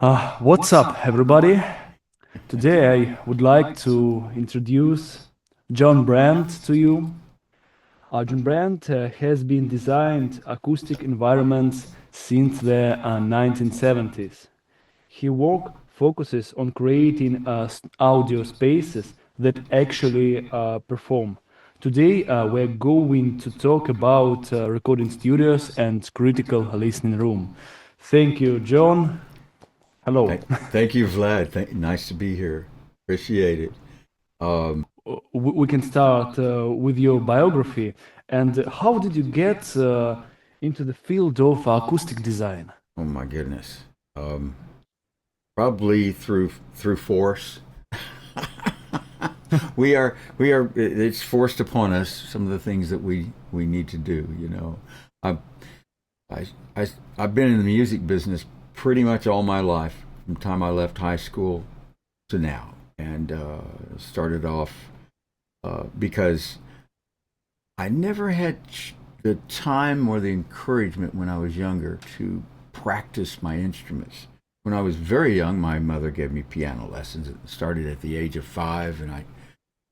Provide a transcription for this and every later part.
What's up, everybody? Today I would like to introduce John Brandt to you. John Brandt has been designed acoustic environments since the 1970s. His work focuses on creating audio spaces that actually perform. Today, we're going to talk about recording studios and critical listening room. Thank you, John. Hello. Thank you, Vlad. Nice to be here. Appreciate it. We can start with your biography. And how did you get into the field of acoustic design? Oh my goodness. Um, Probably through force. We are. It's forced upon us some of the things that we need to do. You know, I I I've been in the music business pretty much all my life from the time I left high school to now, and started off because I never had the time or the encouragement when I was younger to practice my instruments. When I was very young, my mother gave me piano lessons. It started at the age of 5, and I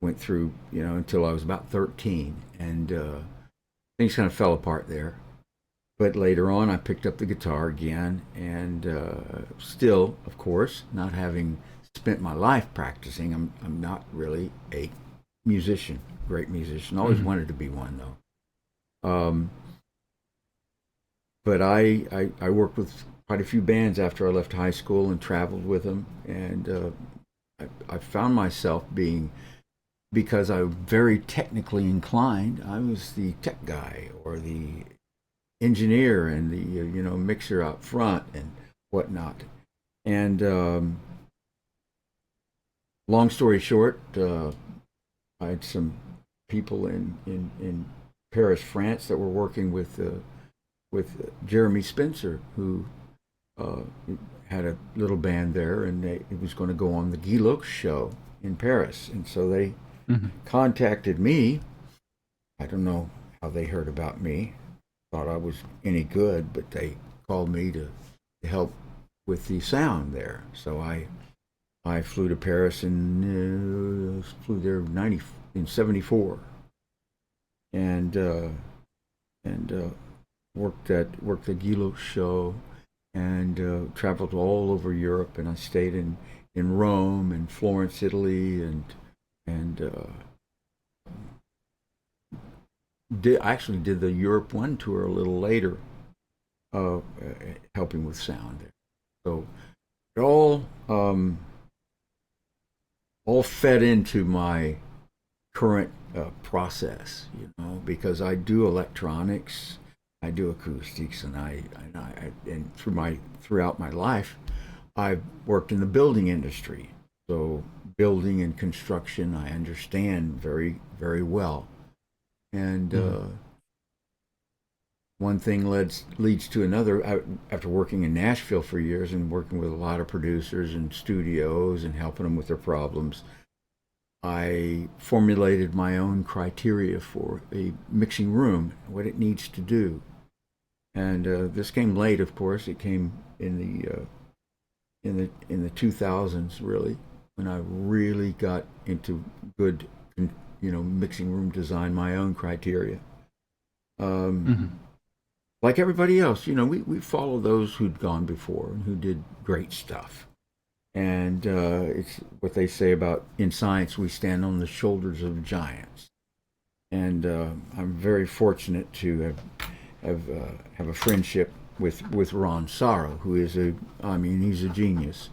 went through, until I was about 13, and things kind of fell apart there. But later on, I picked up the guitar again, and still, of course, not having spent my life practicing, I'm not really a musician, great musician. Always wanted to be one though. Um, but I worked with quite a few bands after I left high school and traveled with them, and I found myself being, because I'm very technically inclined, I was the tech guy or the engineer and the mixer out front and whatnot. And long story short, I had some people in Paris, France, that were working with Jeremy Spencer, who uh, had a little band there, and it was going to go on the Guy Lux show in Paris, and so they Mhm. contacted me. I don't know how they heard about me. Thought I was any good, but they called me to help with the sound there. So I flew to Paris and flew there in '74, and worked the Gilo show, and traveled all over Europe. And I stayed in Rome and Florence, Italy, and I actually did the Europe One tour a little later, helping with sound there. So it all fed into my current process, because I do electronics, I do acoustics, and and throughout my life, I've worked in the building industry. So building and construction, I understand very very well, and Mhm. one thing leads to another. After working in Nashville for years and working with a lot of producers and studios and helping them with their problems, I formulated my own criteria for a mixing room, what it needs to do. And this came late, of course. It came in the 2000s, really, when I really got into good, mixing room design, my own criteria. Um, Mhm. like everybody else, we follow those who'd gone before and who did great stuff. And it's what they say about, in science, we stand on the shoulders of giants. And I'm very fortunate to have a friendship with Ron Sorrow, who is he's a genius.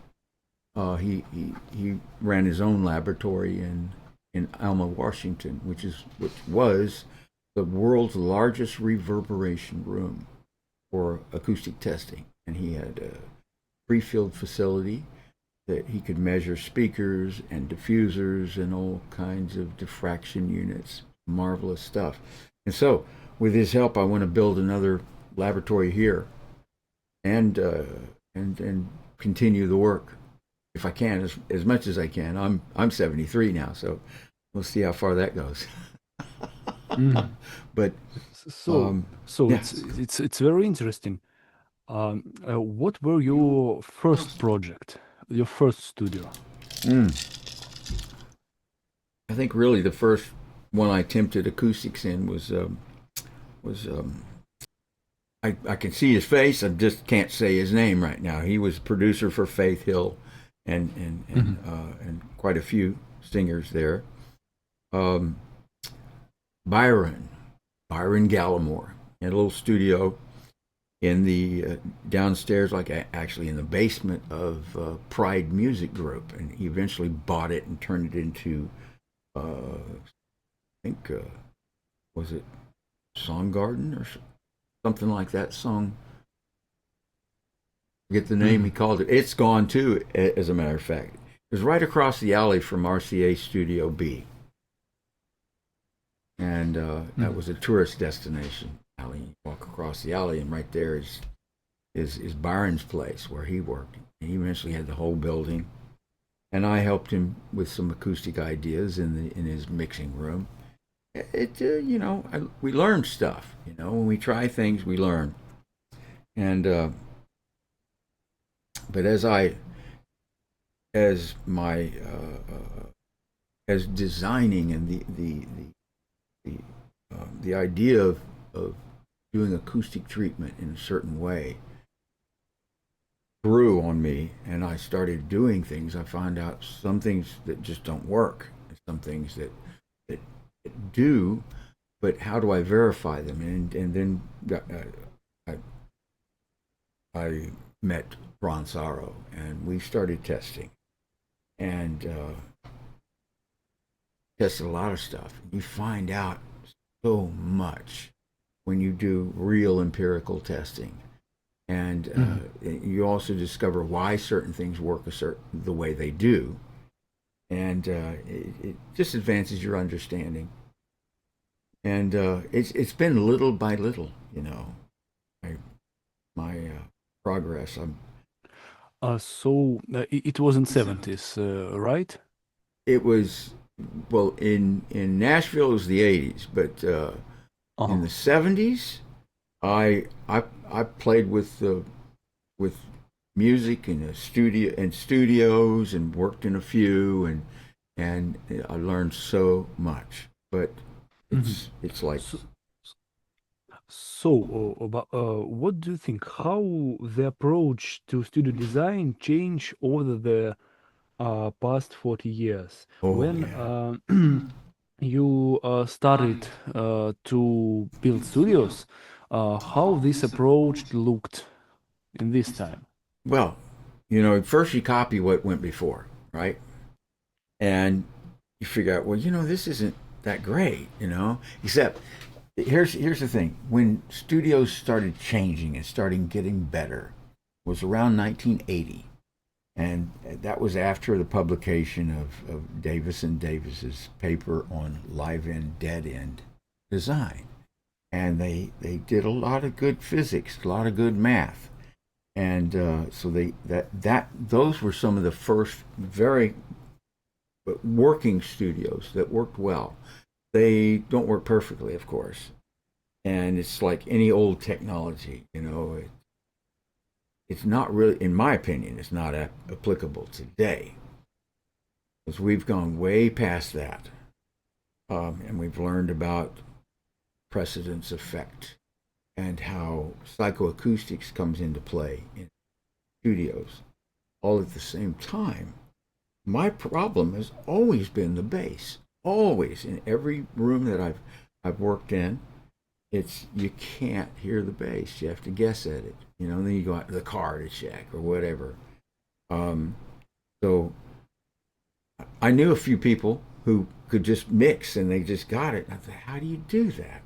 He ran his own laboratory in Alma, Washington, which was the world's largest reverberation room for acoustic testing, and he had a pre-filled facility that he could measure speakers and diffusers and all kinds of diffraction units. Marvelous stuff. And so, with his help, I want to build another laboratory here, and and continue the work if I can, as much as I can. I'm 73 now, so we'll see how far that goes. Mhm. But So, so yeah, it's very interesting. What were your first project, your first studio? I think really the first one I attempted acoustics in was I can see his face. I just can't say his name right now. He was producer for Faith Hill and quite a few singers there. Byron Gallimore, in a little studio in the downstairs, like actually in the basement of Pride Music Group, and he eventually bought it and turned it into, I think, was it Song Garden or something like that? Forget the name he called it. It's gone too, as a matter of fact. It was right across the alley from RCA Studio B. And that was a tourist destination alley. You walk across the alley, and right there is Byron's place where he worked. And he eventually had the whole building. And I helped him with some acoustic ideas in his mixing room. We learned stuff. When we try things, we learn. And but as designing and the idea of doing acoustic treatment in a certain way grew on me, and I started doing things, I found out some things that just don't work, some things that do, but how do I verify them? And then I met Bronzaro, and we started testing, and tested a lot of stuff. You find out so much when you do real empirical testing, and you also discover why certain things work the way they do, and it just advances your understanding. And it's been little by little, my progress. So it was in 70s, right? It was, well, in Nashville it was the 80s, but in the 70s, I played with music in a studio and studios, and worked in a few, and I learned so much. But it's like. So, what do you think? How the approach to studio design changed over the past 40 years? When you started to build studios, how this approach looked in this time? Well, first you copy what went before, right? And you figure out, well, this isn't that great, except here's the thing. When studios started changing and starting getting better was around 1980. And that was after the publication of Davis and Davis's paper on live end, dead end design. And they did a lot of good physics, a lot of good math. And so those were some of the first very working studios that worked well. They don't work perfectly, of course. And it's like any old technology, it's not really, in my opinion, it's not applicable today. Because we've gone way past that. And we've learned about precedence effect and how psychoacoustics comes into play in studios. All at the same time, my problem has always been the bass. Always, in every room that I've worked in, you can't hear the bass. You have to guess at it. Then you go out to the car to check or whatever. So I knew a few people who could just mix, and they just got it. And I thought, how do you do that?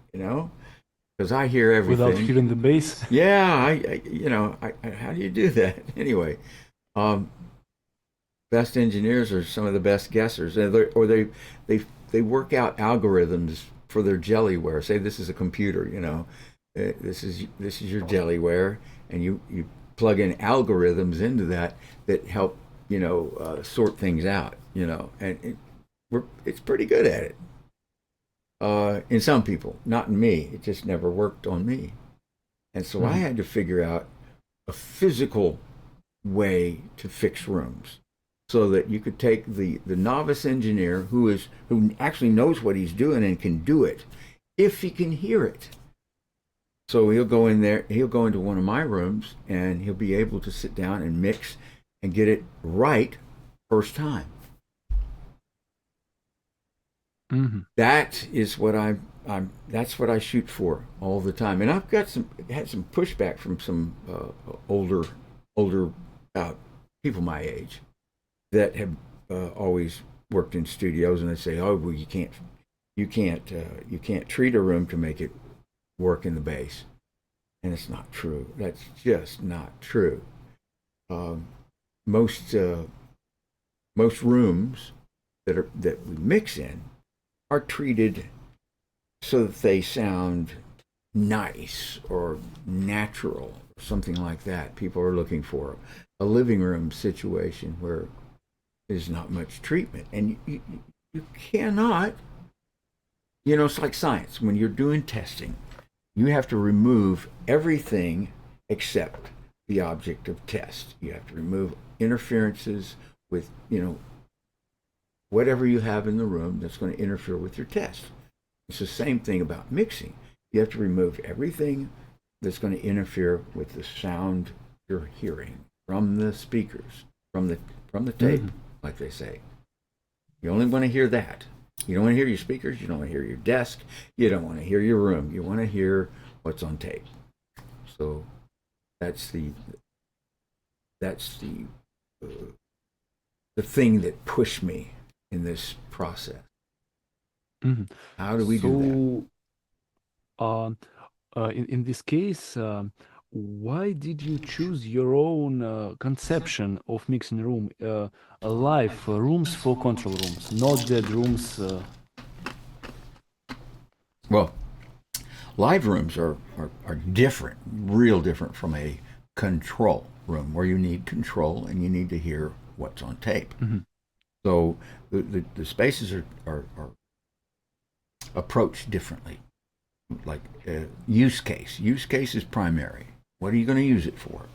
Because I hear everything without hearing the bass. Yeah, how do you do that? Anyway, best engineers are some of the best guessers, or they work out algorithms for their jellyware. Say this is a computer, this is your jellyware, and you plug in algorithms into that help sort things out, and it's pretty good at it. In some people, not in me. It just never worked on me. And so I had to figure out a physical way to fix rooms, so that you could take the novice engineer who actually knows what he's doing and can do it if he can hear it. So he'll go into one of my rooms and he'll be able to sit down and mix and get it right first time. Mm-hmm. That is what that's what I shoot for all the time. And I've had some pushback from some older people my age that have always worked in studios, and they say, "Oh, well, you can't treat a room to make it work in the bass," and it's not true. That's just not true. Most rooms that we mix in are treated so that they sound nice or natural, or something like that. People are looking for a living room situation where there's not much treatment, and you cannot. It's like science. When you're doing testing, you have to remove everything except the object of test. You have to remove interferences with, whatever you have in the room that's going to interfere with your test. It's the same thing about mixing. You have to remove everything that's going to interfere with the sound you're hearing from the speakers, from the tape, like they say. You only want to hear that. You don't want to hear your speakers. You don't want to hear your desk. You don't want to hear your room. You want to hear what's on tape. So that's the thing that pushed me in this process. Mm-hmm. How do we do that? In this case, why did you choose your own conception of mixing room, live rooms for control rooms, not dead rooms? Well, live rooms are different, real different from a control room, where you need control and you need to hear what's on tape. Mm-hmm. So the spaces are approached differently. Like use case. Use case is primary. What are you going to use it for?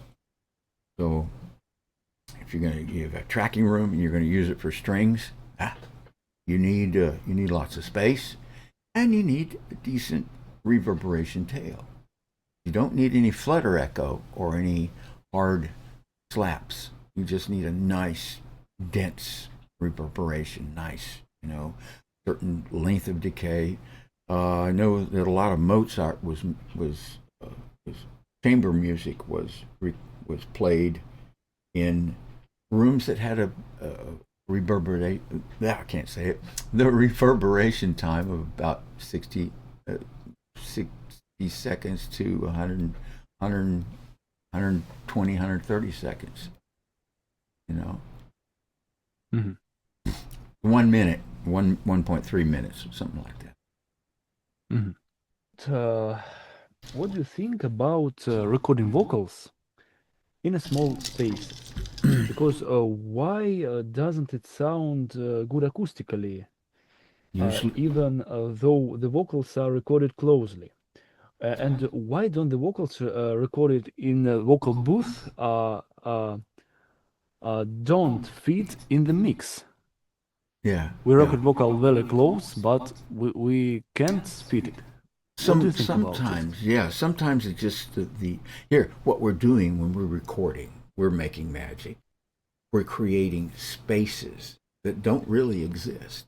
So if you have a tracking room and you're going to use it for strings, you need lots of space, and you need a decent reverberation tail. You don't need any flutter echo or any hard slaps. You just need a nice, dense reverberation. Nice, certain length of decay. I know that a lot of Mozart was chamber music was played in rooms that had a reverberation. I can't say it. The reverberation time of about 60 seconds to 100, 120, 130 seconds. Mm-hmm. 1 minute, 1.3 minutes, something like that. Mm-hmm. What do you think about recording vocals in a small space? Because why doesn't it sound good acoustically, even though the vocals are recorded closely? And why don't the vocals recorded in a vocal booth don't fit in the mix? Yeah, we record vocal very close, but we can't fit it. What do you think about it? Sometimes it's just what we're doing when we're recording, we're making magic. We're creating spaces that don't really exist.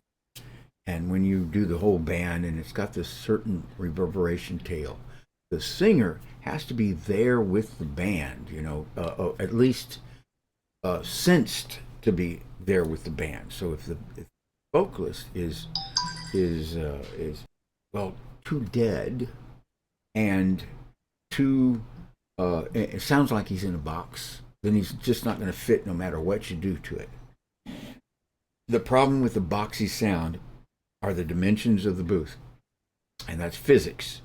And when you do the whole band and it's got this certain reverberation tail, the singer has to be there with the band, at least sensed to be there with the band. So if the vocalist is too dead and too it sounds like he's in a box, then he's just not going to fit no matter what you do to it. The problem with the boxy sound are the dimensions of the booth, and that's physics.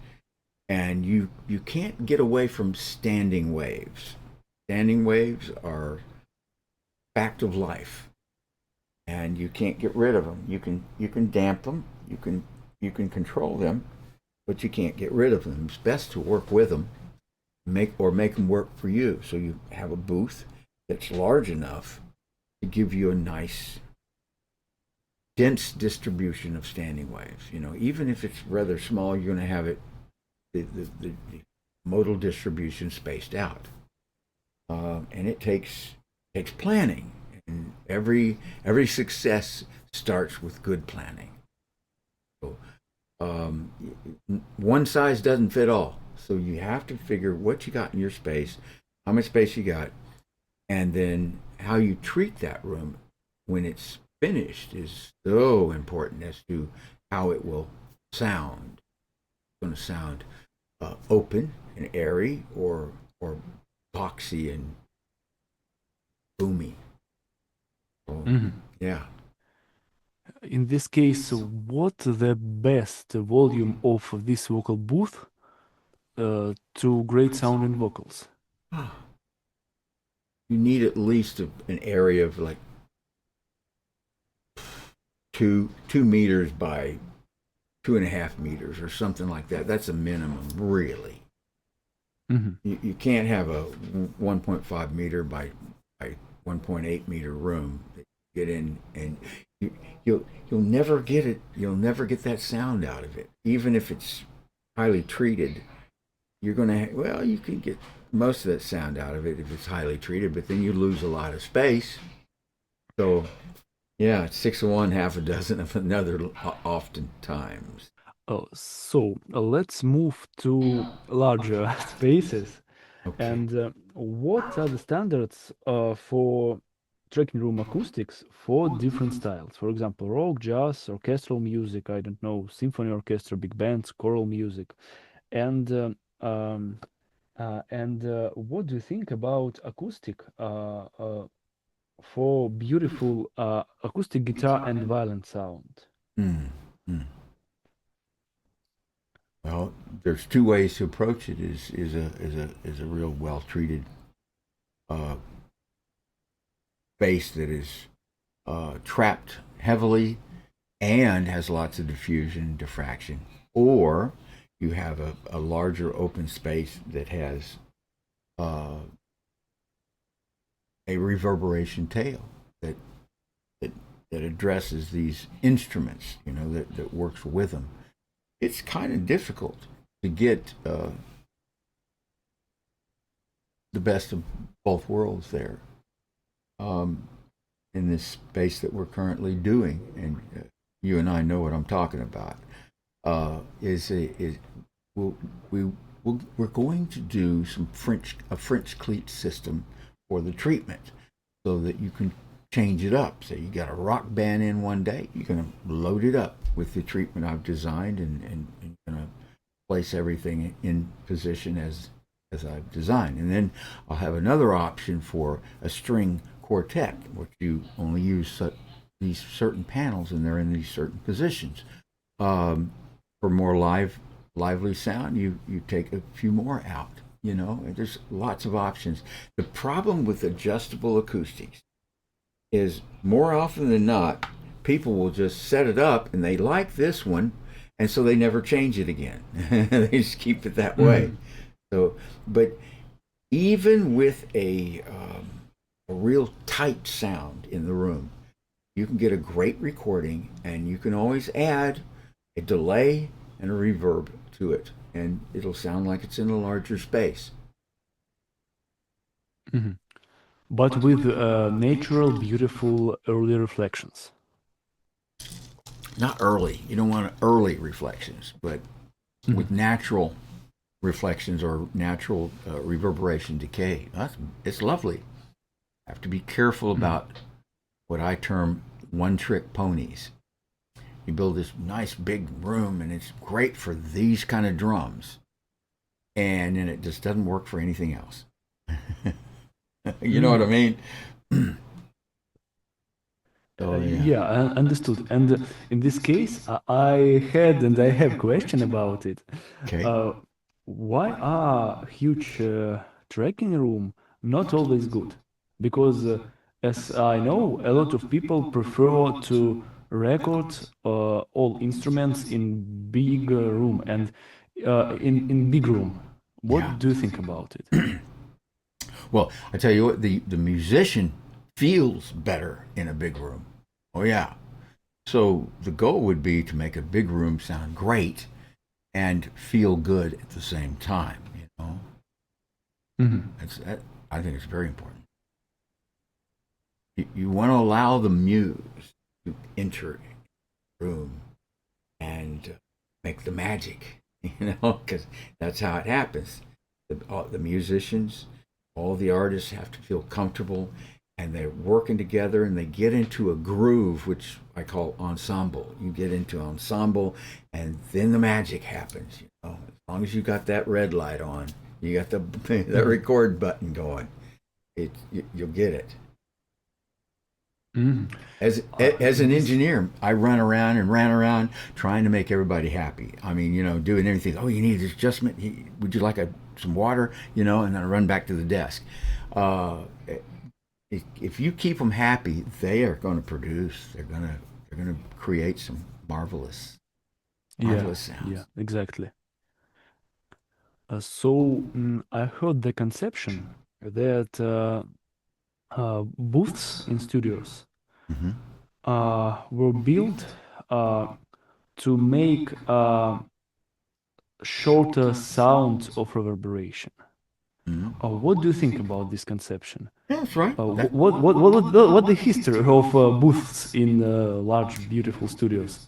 And you can't get away from standing waves. Standing waves are fact of life, and you can't get rid of them. You can damp them, you can control them, but you can't get rid of them. It's best to work with them make them work for you. So you have a booth that's large enough to give you a nice dense distribution of standing waves. Even if it's rather small, you're going to have it the modal distribution spaced out, and it takes planning. And every success starts with good planning. So one size doesn't fit all. So you have to figure what you got in your space, how much space you got, and then how you treat that room when it's finished is so important as to how it will sound. It's going to sound open and airy, or boxy and boomy. So, yeah. In this case, what the best volume of this vocal booth to great sounding vocals? You need at least an area of like 2 meters by 2.5 meters or something like that. That's a minimum, really. You can't have a 1.5 meter by 1.8 meter room that you get in, and you'll never get it. You'll never get that sound out of it, even if it's highly treated. You're gonna you can get most of that sound out of it if it's highly treated, but then you lose a lot of space. So yeah, it's 6 of one, half a dozen of another, oftentimes. So let's move to larger spaces. Okay. And what are the standards for tracking room acoustics for different styles? For example, rock, jazz, orchestral music, I don't know, symphony orchestra, big bands, choral music. And what do you think about acoustic for beautiful acoustic guitar and violin sound? Well, there's 2 ways to approach it. Is a real well treated bass that is trapped heavily and has lots of diffusion and diffraction, or you have a larger open space that has a reverberation tail that addresses these instruments, that works with them. It's kind of difficult to get the best of both worlds there in this space that we're currently doing, and you and I know what I'm talking about. We're going to do a French cleat system for the treatment, so that you can change it up. So you got a rock band in one day, you're going to load it up with the treatment I've designed, and going to place everything in position as I've designed. And then I'll have another option for a string quartet, which you only use these certain panels, and they're in these certain positions. For more lively sound, you take a few more out. There's lots of options. The problem with adjustable acoustics is, more often than not, people will just set it up and they like this one, and so they never change it again. They just keep it that way. So, but even with a real tight sound in the room, you can get a great recording, and you can always add a delay and a reverb to it, and it'll sound like it's in a larger space. But with natural, beautiful early reflections. Not early. You don't want early reflections, but with natural reflections or natural reverberation decay. It's lovely. Have to be careful about what I term one-trick ponies. You build this nice big room, and it's great for these kind of drums, and then it just doesn't work for anything else. You know what I mean? Understood. And in this case, I have question about it. Okay. Why are huge tracking room not always good? Because as I know, a lot of people prefer to record all instruments in big room, and in big room. What Yeah. do you think about it? Well, I tell you what, the musician feels better in a big room. Oh yeah. So the goal would be to make a big room sound great and feel good at the same time. You know, I think it's very important. You want to allow the muse to enter the room and make the magic. You know, because that's how it happens. The musicians, all the artists have to feel comfortable, and they're working together, and they get into a groove, which I call ensemble. You get into ensemble, and then the magic happens. You know, as long as you got that red light on, you got that record button going, you'll get it. As an engineer, I ran around trying to make everybody happy. I mean, you know, doing everything. Oh, you need this adjustment. Would you like some water? You know, and then I run back to the desk. If you keep them happy, they are going to produce. They're going to create some marvelous sounds. Yeah, exactly. So I heard the conception that booths in studios were built to make shorter sounds of reverberation. What do you think about this conception? That's right. What the history of booths in large, beautiful studios?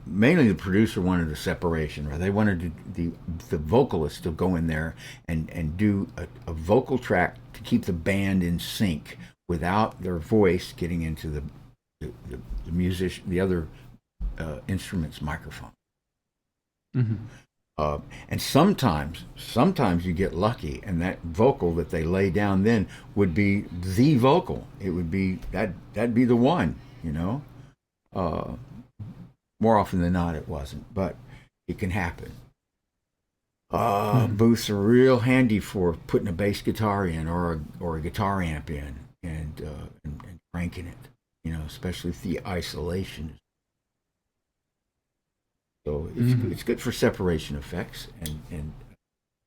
Mainly the producer wanted a separation, or they wanted the vocalist to go in there and do a vocal track to keep the band in sync without their voice getting into the musician, the other instrument's microphone. And sometimes you get lucky, and that vocal that they lay down then would be the vocal. It would be that'd be the one, you know. More often than not, it wasn't, but it can happen. Booths are real handy for putting a bass guitar in or a guitar amp in and cranking it, you know, especially if the isolation. So it's good for separation effects and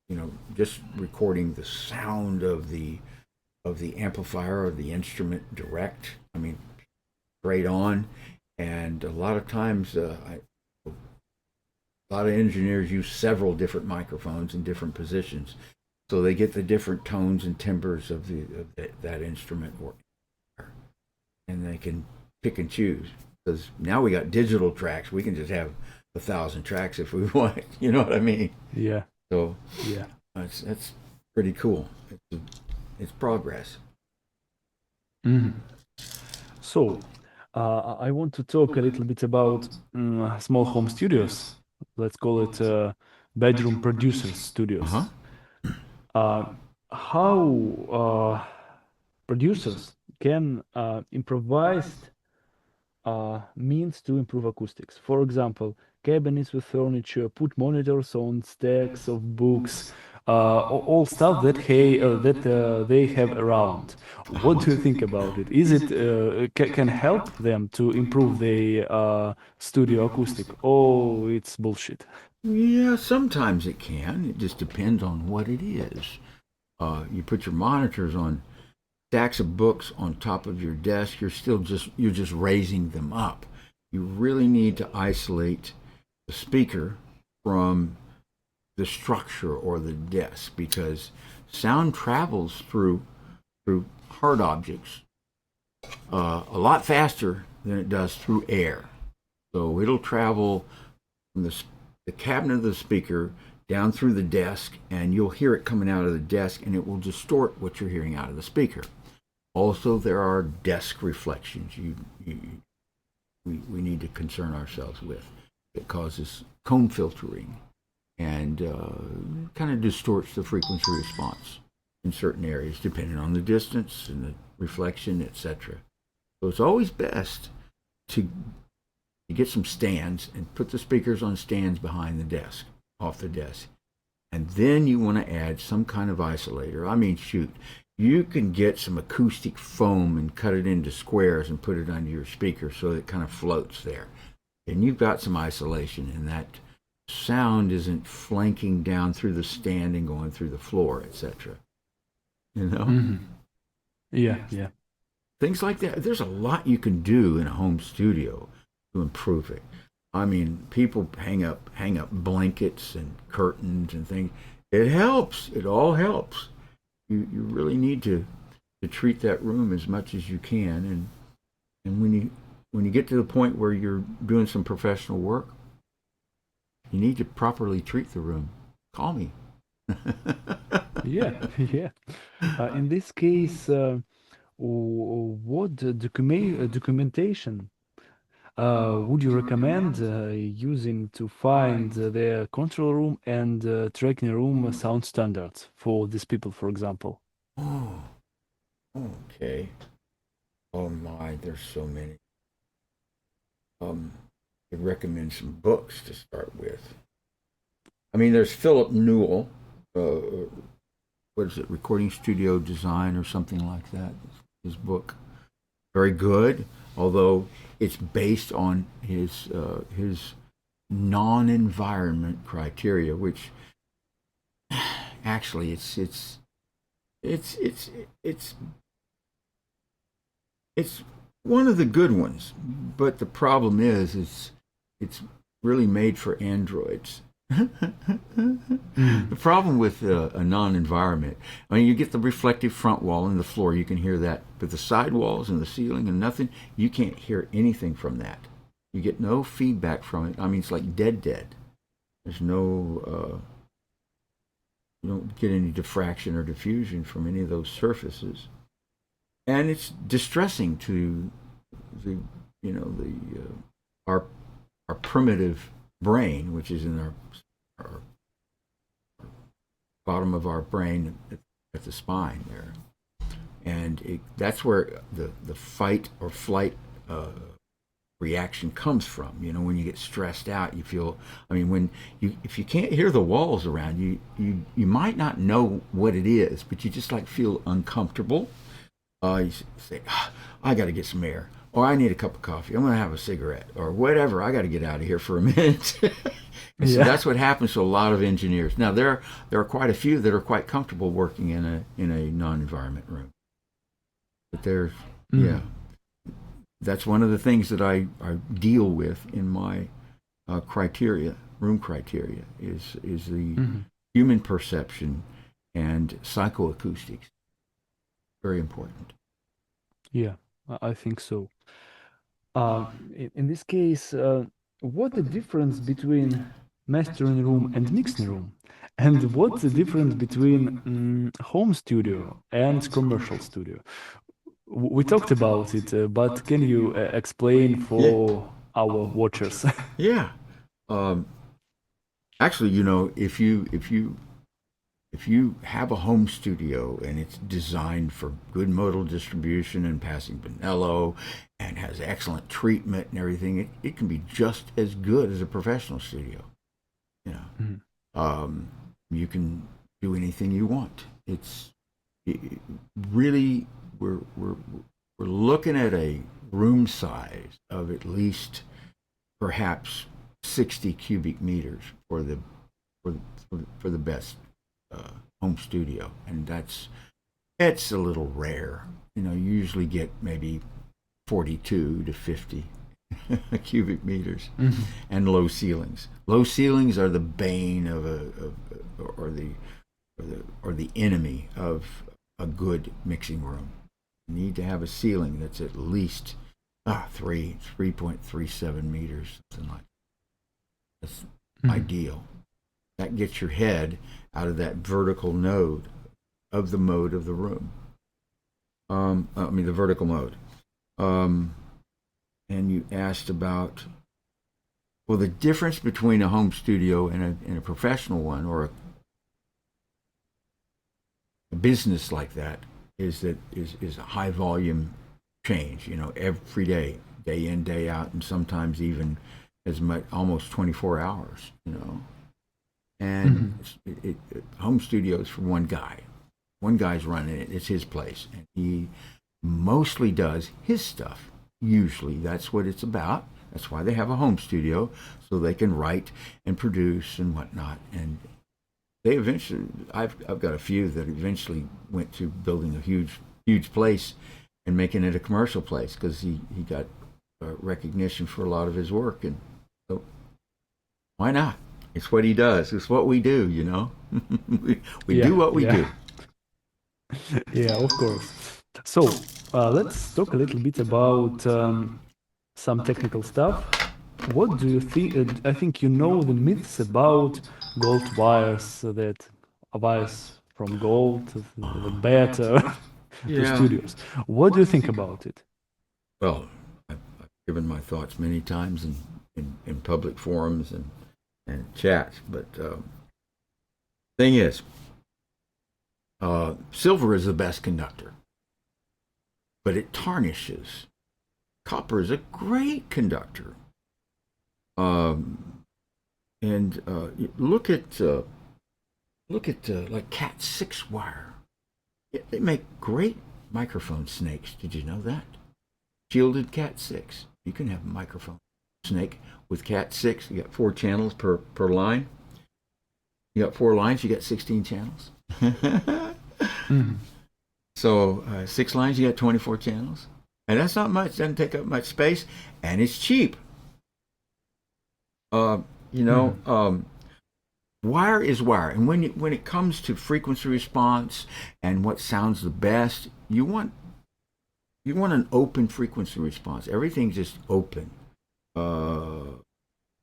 you know, just recording the sound of the amplifier or the instrument direct. I mean, straight on. And a lot of times, a lot of engineers use several different microphones in different positions, so they get the different tones and timbres of that instrument, and they can pick and choose. Because now we got digital tracks, we can just have 1,000 tracks if we want. You know what I mean? Yeah. So yeah, that's pretty cool. It's progress. So. I want to talk a little bit about small home studios. Let's call it bedroom producers studios. How producers can improvise means to improve acoustics. For example, cabinets with furniture, put monitors on stacks of books, all stuff that they have around. What do you think about it? Is it can help them to improve the studio acoustic? Oh, it's bullshit. Yeah, sometimes it can. It just depends on what it is. You put your monitors on stacks of books on top of your desk. You're just raising them up. You really need to isolate the speaker from the structure or the desk, because sound travels through hard objects a lot faster than it does through air. So it'll travel from the cabinet of the speaker down through the desk, and you'll hear it coming out of the desk, and it will distort what you're hearing out of the speaker. Also, there are desk reflections we need to concern ourselves with. It causes comb filtering and kind of distorts the frequency response in certain areas, depending on the distance and the reflection, etc. So it's always best to get some stands and put the speakers on stands behind the desk, off the desk. And then you want to add some kind of isolator. I mean, shoot, you can get some acoustic foam and cut it into squares and put it under your speaker so it kind of floats there. And you've got some isolation in that sound isn't flanking down through the stand and going through the floor, etc. You know? Mm-hmm. Yeah, yeah. Things like that. There's a lot you can do in a home studio to improve it. I mean, people hang up blankets and curtains and things. It helps. It all helps. You really need to treat that room as much as you can, and when you get to the point where you're doing some professional work, you need to properly treat the room. Call me. Yeah, yeah. In this case, what documentation would you recommend using to find the control room and tracking room sound standards for these people, for example? Oh, okay. Oh my, there's so many. I recommend some books to start with. I mean, there's Philip Newell. What is it? Recording Studio Design or something like that. His book, very good. Although it's based on his non-environment criteria, which actually it's one of the good ones. But the problem is it's really made for androids. The problem with a non-environment, I mean, you get the reflective front wall and the floor, you can hear that, but the side walls and the ceiling and nothing, you can't hear anything from that. You get no feedback from it. I mean, it's like dead. There's no, you don't get any diffraction or diffusion from any of those surfaces, and it's distressing to the, our primitive brain, which is in our bottom of our brain at the spine there, and that's where the fight or flight reaction comes from. You know, when you get stressed out, you feel. I mean, if you can't hear the walls around you, you might not know what it is, but you just like feel uncomfortable. You say, I got to get some air, or I need a cup of coffee. I'm going to have a cigarette, or whatever. I got to get out of here for a minute. And so that's what happens to a lot of engineers. Now there are quite a few that are quite comfortable working in a non-environment room. But there's that's one of the things that I deal with in my room criteria is the human perception and psychoacoustics. Very important. Yeah, I think so. In this case, what the difference between mastering room and mixing room? And what's the difference between home studio and commercial studio? We talked about it, but can you explain for our watchers? Yeah. Actually, if you have a home studio and it's designed for good modal distribution and passing Bonello and has excellent treatment and everything, it can be just as good as a professional studio. You can do anything you want. Really, we're looking at a room size of at least perhaps 60 cubic meters for the best home studio, and it's a little rare. You usually get maybe 42 to 50 cubic meters, and low ceilings. Low ceilings are the bane or the enemy of a good mixing room. You need to have a ceiling that's at least 3.37 meters, something like that. That's ideal. That gets your head out of that vertical node of the mode of the room. The vertical mode. And you asked about, the difference between a home studio and a professional one, or a business like that, is a high volume change. Every day, day in, day out, and sometimes even as much, almost 24 hours. And home studios for one guy. One guy's running it. It's his place, and he mostly does his stuff. Usually, that's what it's about. That's why they have a home studio, so they can write and produce and whatnot. And they eventually, I've got a few that eventually went to building a huge place and making it a commercial place, because he got recognition for a lot of his work. And so why not? It's what he does. It's what we do, you know. we Yeah, do what we yeah. do. Yeah, of course. So let's talk a little bit about some technical stuff. What do you think? I think you know the myths about gold wires, that wires from gold, the better to Yeah. studios. What do you think about it? Well, I've given my thoughts many times in public forums and chats, but thing is, silver is the best conductor, but it tarnishes. Copper is a great conductor. And look at like Cat 6 wire. They make great microphone snakes. Did you know that? Shielded Cat 6. You can have a microphone snake with Cat 6. You got 4 channels per line. You got 4 lines. You got 16 channels. Mhm. So 6 lines. You got 24 channels, and that's not much. Doesn't take up much space, and it's cheap. Wire is wire, and when it comes to frequency response and what sounds the best, you want an open frequency response. Everything's just open. No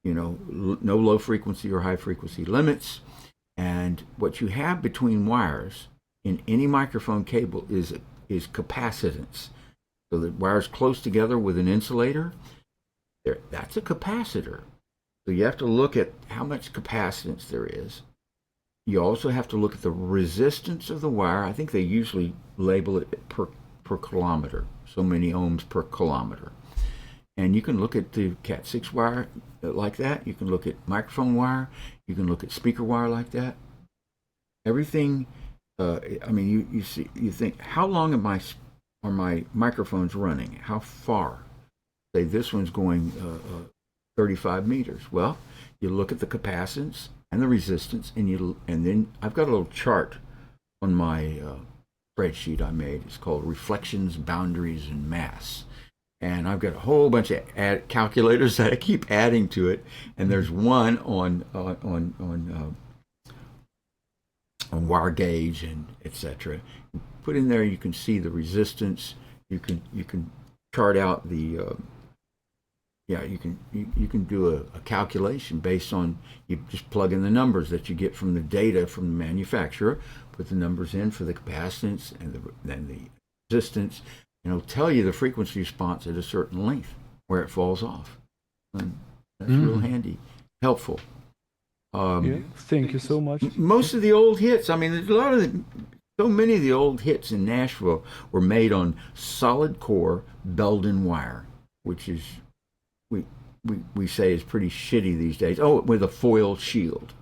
low frequency or high frequency limits, and what you have between wires in any microphone cable is capacitance. So the wires close together with an insulator, that's a capacitor. So you have to look at how much capacitance there is. You also have to look at the resistance of the wire. I think they usually label it per kilometer, so many ohms per kilometer. And you can look at the Cat 6 wire like that. You can look at microphone wire. You can look at speaker wire like that. Everything. You think, how long are my microphones running? How far? Say this one's going 35 meters. Well, you look at the capacitance and the resistance, and then I've got a little chart on my spreadsheet I made. It's called Reflections, Boundaries, and Mass. And I've got a whole bunch of calculators that I keep adding to it. And there's one on wire gauge and etc. Put in there, you can see the resistance. You can chart out the you can do a calculation based on, you just plug in the numbers that you get from the data from the manufacturer, put the numbers in for the capacitance and then the resistance, and it'll tell you the frequency response at a certain length where it falls off. And that's real handy, helpful. Thank you so much. Most of the old hits, I mean, there's so many of the old hits in Nashville were made on solid core Belden wire, which is we say is pretty shitty these days. Oh, with a foil shield.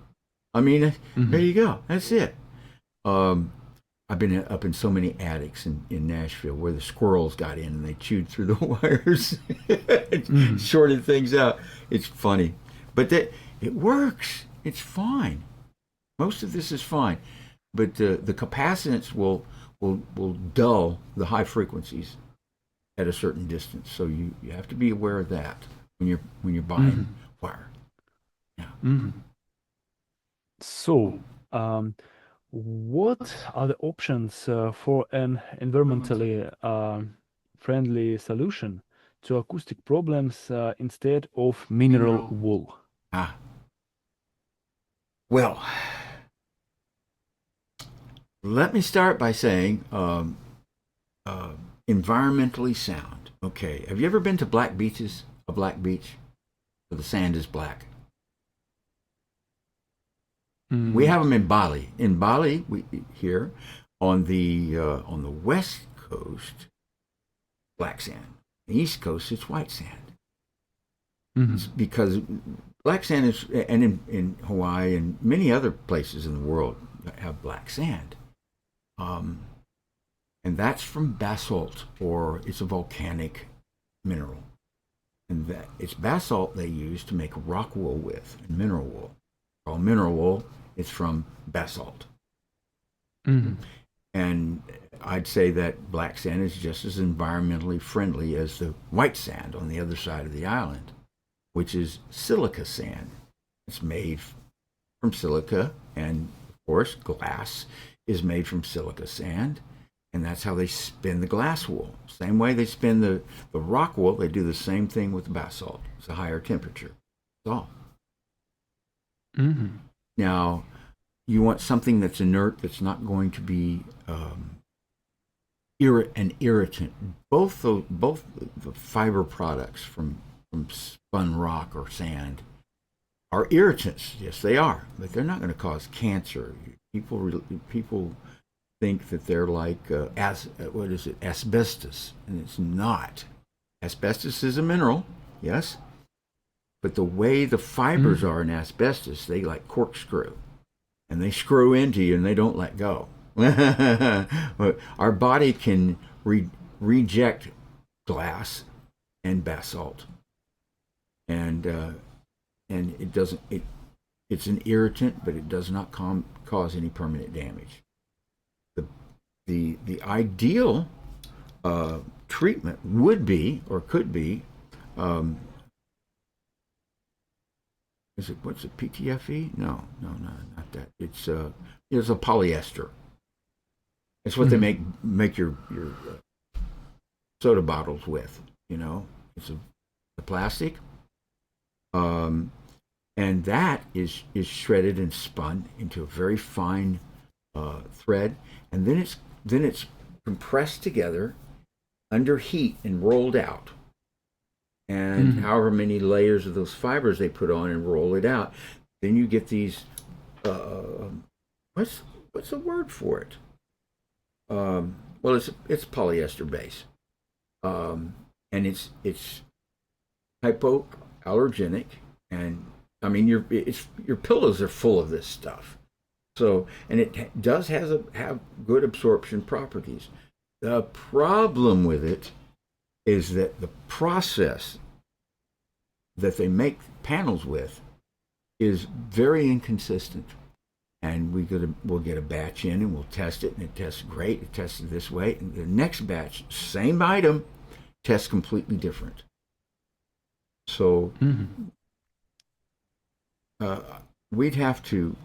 I mean, there you go. That's it. I've been up in so many attics in Nashville where the squirrels got in and they chewed through the wires, shorted things out. It's funny, but it works. It's fine. Most of this is fine, but the capacitance will dull the high frequencies at a certain distance. So you have to be aware of that when you're buying wire. Yeah. So, what are the options for an environmentally friendly solution to acoustic problems instead of mineral wool? Well, let me start by saying environmentally sound. Okay, have you ever been to black beaches? A black beach where the sand is black? We have them in Bali. In Bali, here on the west coast, black sand. The east coast, it's white sand. It's because black sand is, and in Hawaii and many other places in the world have black sand, and that's from basalt, or it's a volcanic mineral. And that it's basalt they use to make rock wool with, and mineral wool. Well, mineral wool is from basalt. Mm-hmm. And I'd say that black sand is just as environmentally friendly as the white sand on the other side of the island, which is silica sand. It's made from silica, and of course, glass is made from silica sand, and that's how they spin the glass wool. Same way they spin the rock wool, they do the same thing with the basalt. It's a higher temperature. That's all. Mm-hmm. Now, you want something that's inert, that's not going to be an irritant. Both the fiber products from spun rock or sand are irritants. Yes, they are, but they're not going to cause cancer. People think that they're like asbestos, and it's not. Asbestos is a mineral, yes, but the way the fibers are in asbestos, they like corkscrew, and they screw into you and they don't let go. Our body can reject glass and basalt, and it doesn't. It's an irritant, but it does not cause any permanent damage. The ideal treatment would be, or could be, what's it, PTFE? No, not that. It's a polyester. It's what they make your soda bottles with. It's a plastic, and that is shredded and spun into a very fine thread, and then it's compressed together under heat and rolled out. And however many layers of those fibers they put on and roll it out, then you get these. What's the word for it? Well, it's polyester base, and it's hypoallergenic, and I mean your pillows are full of this stuff. So, and it does have good absorption properties. The problem with it is that the process that they make panels with is very inconsistent. And we'll get a batch in and we'll test it, and it tests great. It tested this way, and the next batch, same item, tests completely different. So we'd have to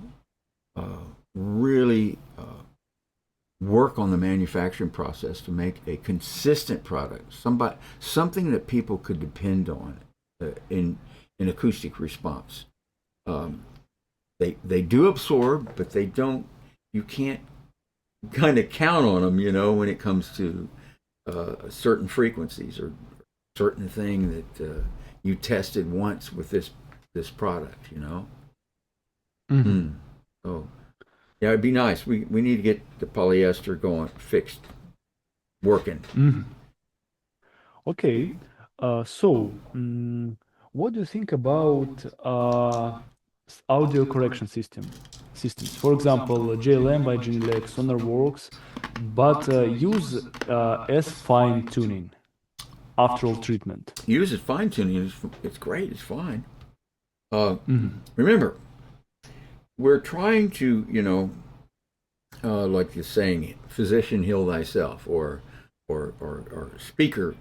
really work on the manufacturing process to make a consistent product, something that people could depend on in acoustic response. They do absorb, but they don't. You can't kind of count on them, when it comes to certain frequencies or certain thing that you tested once with this product, So, yeah, it'd be nice. We need to get the polyester fixed, working. Okay. So, what do you think about audio correction systems? For example, JLM by Genelec, SonarWorks, but use as fine tuning after all treatment. Use it fine tuning. It's great. It's fine. Remember, we're trying to, like the saying, "Physician, heal thyself," or speaker.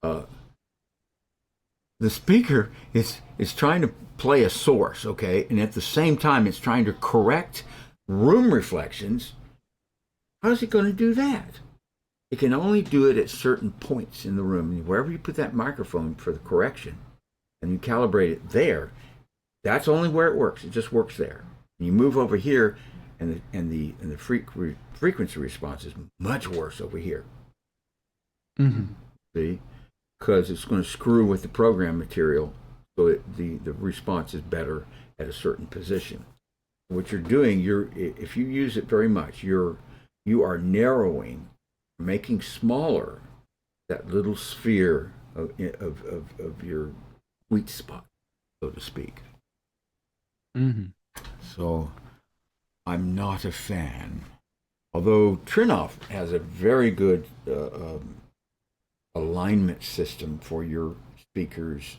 The speaker is trying to play a source, okay, and at the same time it's trying to correct room reflections. How's it going to do that? It can only do it at certain points in the room. Wherever you put that microphone for the correction, and you calibrate it there, that's only where it works. It just works there. And you move over here, and the frequency response is much worse over here. See, because it's going to screw with the program material, so the response is better at a certain position. What you're doing, if you use it very much, you are narrowing, making smaller that little sphere of your sweet spot, so to speak. So I'm not a fan. Although Trinoff has a very good alignment system for your speaker's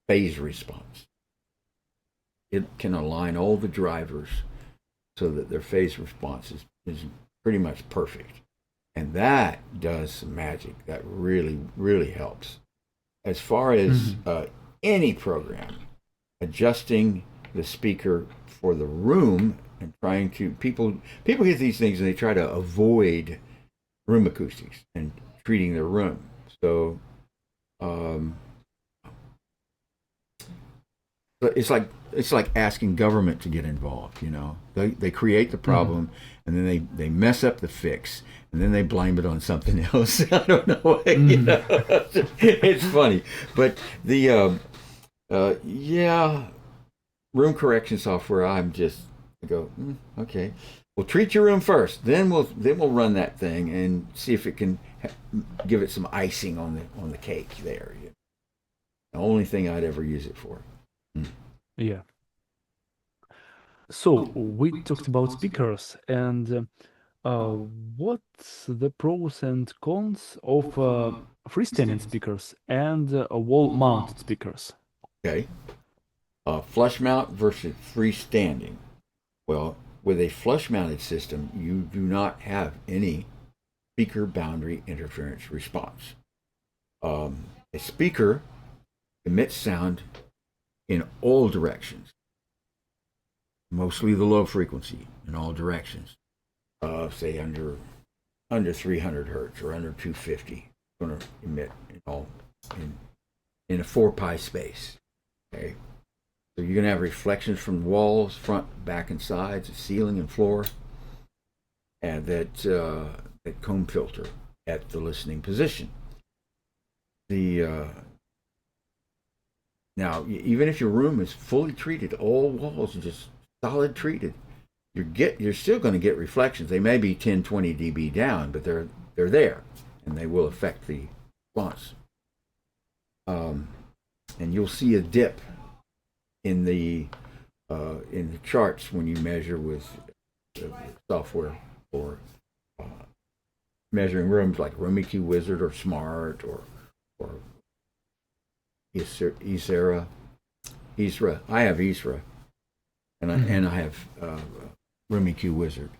phase response. It can align all the drivers so that their phase response is pretty much perfect. And that does some magic. That really, really helps. As far as any program, adjusting the speaker for the room and trying to, people get these things and they try to avoid room acoustics and treating their room. So it's like asking government to get involved. You know, they create the problem and then they mess up the fix and then they blame it on something else. I don't know. You know? It's funny, but the room correction software, I go, okay. Well, treat your room first, then we'll run that thing and see if it can give it some icing on the cake there. The only thing I'd ever use it for. Yeah. So we talked about speakers, and what's the pros and cons of freestanding speakers and wall-mounted speakers? Okay. Flush mount versus freestanding. Well, with a flush mounted system, you do not have any speaker boundary interference response. A speaker emits sound in all directions, mostly the low frequency in all directions. Say under 300 hertz or under 250, going to emit in a 4 pi space. Okay. So you're going to have reflections from walls, front, back, and sides, ceiling and floor, and that comb filter at the listening position. Now, even if your room is fully treated, all walls are just solid treated, you're still going to get reflections. They may be 10, 20 dB down, but they're there, and they will affect the response. And you'll see a dip in the charts when you measure with software for measuring rooms like Room EQ Wizard or Smart or Isra. I have Isra, and I have Room EQ Wizard.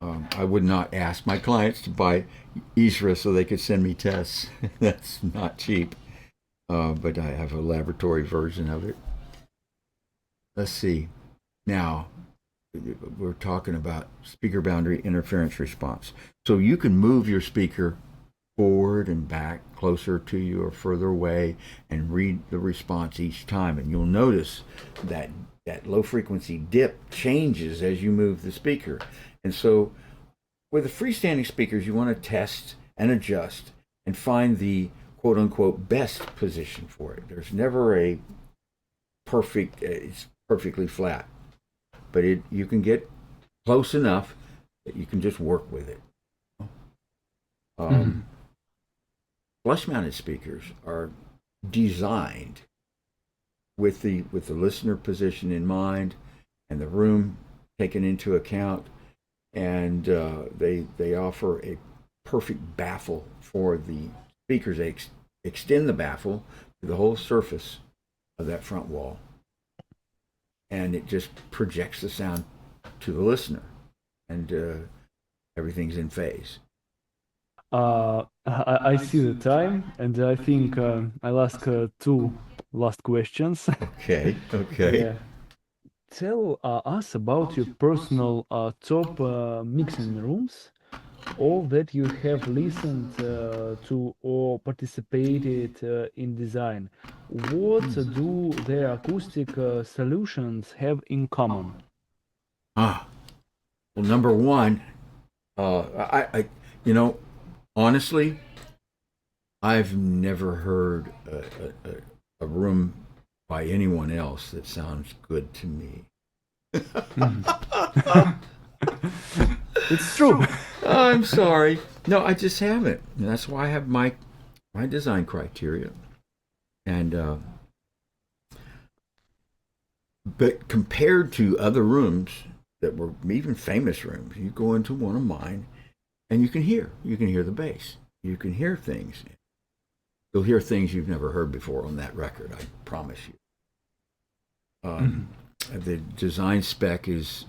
I would not ask my clients to buy Isra so they could send me tests. That's not cheap. But I have a laboratory version of it. Let's see. Now, we're talking about speaker boundary interference response. So you can move your speaker forward and back, closer to you or further away, and read the response each time. And you'll notice that low frequency dip changes as you move the speaker. And so with the freestanding speakers, you want to test and adjust and find the quote unquote best position for it. There's never a perfect, it's perfectly flat, but you can get close enough that you can just work with it. Flush mounted speakers are designed with the listener position in mind and the room taken into account, and they offer a perfect baffle for the speakers. They extend the baffle to the whole surface of that front wall, and it just projects the sound to the listener, and everything's in phase. I see the time, and I think I'll ask 2 last questions. Okay. Yeah. Tell us about your personal top mixing rooms, all that you have listened to or participated in design. What do their acoustic solutions have in common? Well, number one, I honestly, I've never heard a room by anyone else that sounds good to me. It's true. I'm sorry. No, I just haven't. And that's why I have my design criteria. And but compared to other rooms that were even famous rooms, you go into one of mine and you can hear the bass. You can hear things. you'll hear things you've never heard before on that record. I promise you. The design spec is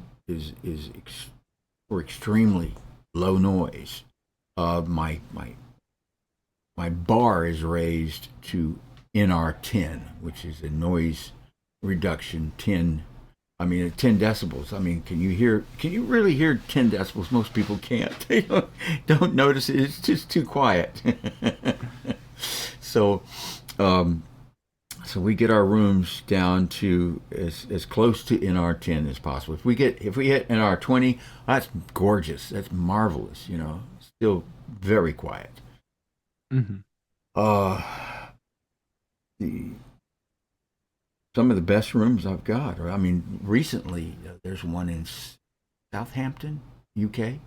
for extremely low noise. My bar is raised to NR10, which is a noise reduction 10 decibels. I mean, can you really hear 10 decibels? Most people can't. They don't notice it. It's just too quiet. So we get our rooms down to as close to NR10 as possible. If we hit NR20, that's gorgeous. That's marvelous, you know. Still very quiet. Mm-hmm. Some of the best rooms I've got. I mean, recently there's one in Southampton, UK,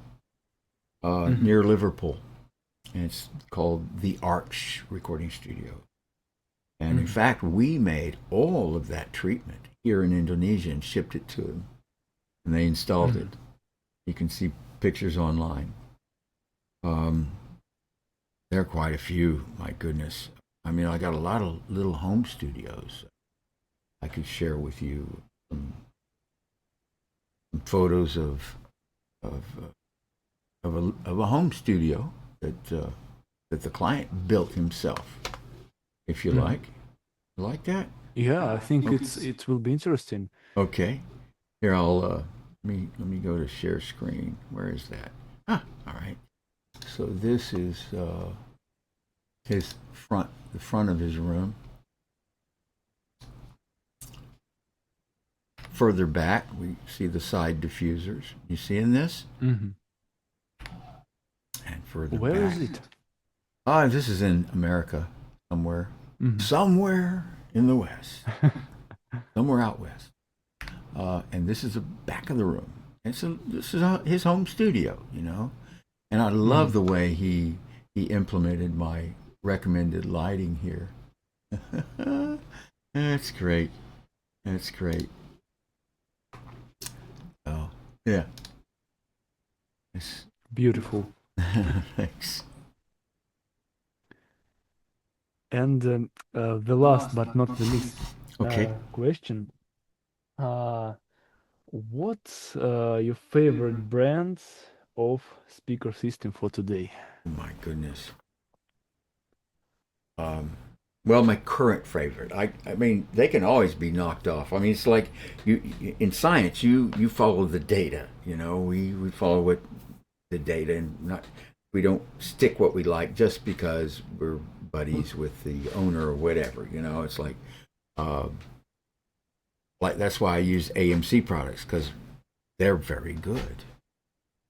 near Liverpool, and it's called the Arch Recording Studio. And in fact, we made all of that treatment here in Indonesia and shipped it to them, and they installed it. You can see pictures online. There are quite a few. My goodness. I mean, I got a lot of little home studios. I could share with you some photos of a home studio that the client built himself. If you like, you like that? Yeah, I think it will be interesting. Okay, here I'll let me go to share screen. Where is that? All right. So this is the front of his room. Further back, we see the side diffusers. You seeing this? Mm-hmm. And further Where back. is it? This is in America, somewhere. Mm-hmm. Somewhere in the West. Somewhere out West. And this is the back of the room. And so this is his home studio, you know. And I love the way he implemented my recommended lighting here. That's great. That's great. Oh, yeah. It's Beautiful. Thanks. And the last but not the least question. What's your favorite brands of speaker system for today? Oh my goodness. Well, my current favorite. I mean, they can always be knocked off. I mean, it's like you in science. You follow the data. You know, we follow what the data, and we don't stick what we like just because we're buddies with the owner or whatever. You know, it's like that's why I use AMC products, because they're very good.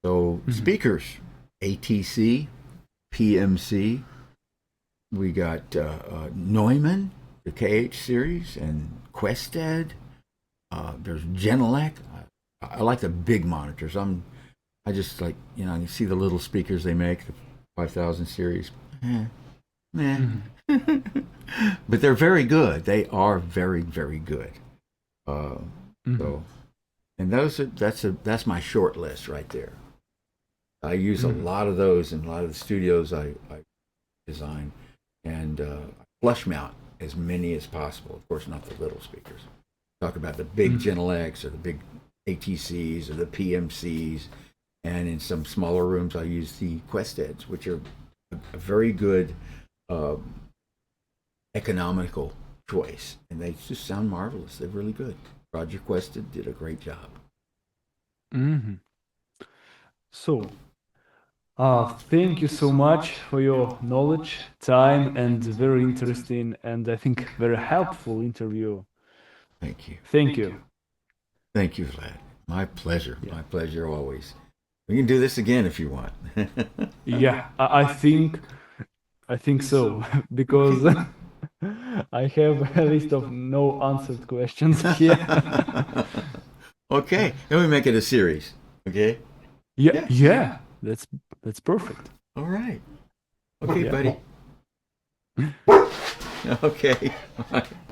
So speakers, ATC, PMC. We got Neumann, the KH series, and Quested. There's Genelec. I like the big monitors. I just like, you know, you see the little speakers they make, the 5000 series. But they're very good. They are very, very good. So, and that's my short list right there. I use a lot of those in a lot of the studios I design, and flush mount as many as possible. Of course, not the little speakers. Talk about the big Genelecs or the big ATCs or the PMCs, and in some smaller rooms I use the Questeds, which are a very good economical choice, and they just sound marvelous. They're really good. Roger Quested did a great job. So, thank you so much for your knowledge, time, and very interesting and I think very helpful interview. Thank you. Thank you. Thank you, Vlad. My pleasure. Yeah. My pleasure always. We can do this again if you want. Yeah, I think so, because I have a list of no answered questions here. Okay, then we make it a series. Okay. Yeah. That's perfect. All right. Okay, buddy. Okay.